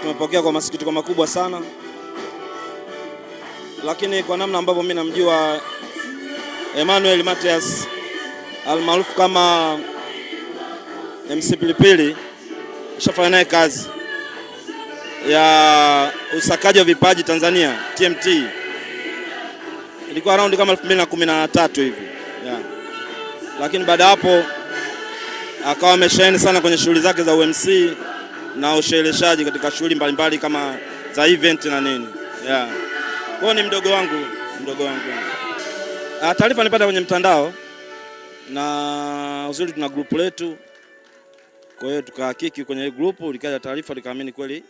tumepokea kwa masikitiko makubwa sana, lakini kwa namna ambavyo mimi namjua Emmanuel Mathias almaarufu kama MC Pilipili, nishafanya naye kazi ya usakaji wa vipaji Tanzania TMT, ilikuwa around kama 2013 hivi yeah. Lakini baada hapo akawa amesheheni sana kwenye shughuli zake za UMC na ushereheshaji katika shughuli mbalimbali kama za event na nini yeah. Kwa ni mdogo wangu. Taarifa nilipata kwenye mtandao na uzuri tuna group letu, kwa hiyo tukahakiki kwenye group, likaja taarifa likaamini kweli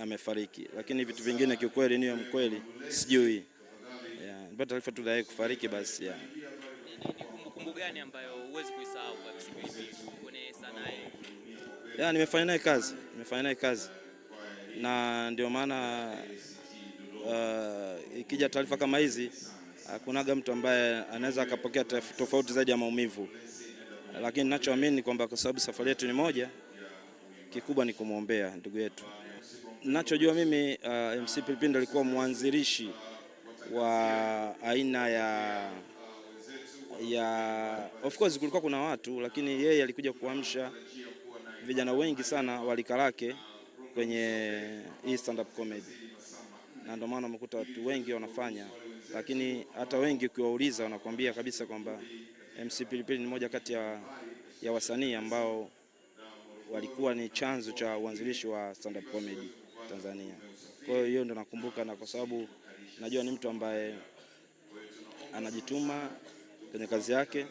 amefariki, lakini vitu vingine kiukweli ni mkweli sijui yeah. Nilipata taarifa tu ya kufariki basi yeah. Kumbukumbu gani ambayo huwezi kuisahau kwa Pilipili kwenye sanaa hii? Yeah, nimefanya naye kazi na ndio maana ikija taarifa kama hizi hakunaga mtu ambaye anaweza akapokea tofauti zaidi ya maumivu, lakini ninachoamini ni kwamba kwa sababu safari yetu ni moja, kikubwa ni kumwombea ndugu yetu. Ninachojua mimi MC Pilipili alikuwa mwanzilishi wa aina ya of course kulikuwa kuna watu, lakini yeye alikuja kuamsha vijana wengi sana walika lake kwenye hii stand up comedy, na ndio maana umekuta watu wengi wanafanya, lakini hata wengi ukiwauliza wanakuambia kabisa kwamba MC Pilipili ni moja kati ya wasanii ambao walikuwa ni chanzo cha uanzilishi wa stand up comedy Tanzania. Kwa hiyo ndio nakumbuka, na kwa sababu najua ni mtu ambaye anajituma kwenye kazi yake,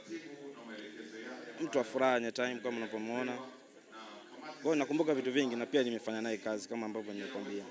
mtu wa furaha any time kama unavyomuona. Kwa hiyo nakumbuka vitu vingi na pia nimefanya naye kazi kama ambavyo nilikwambia.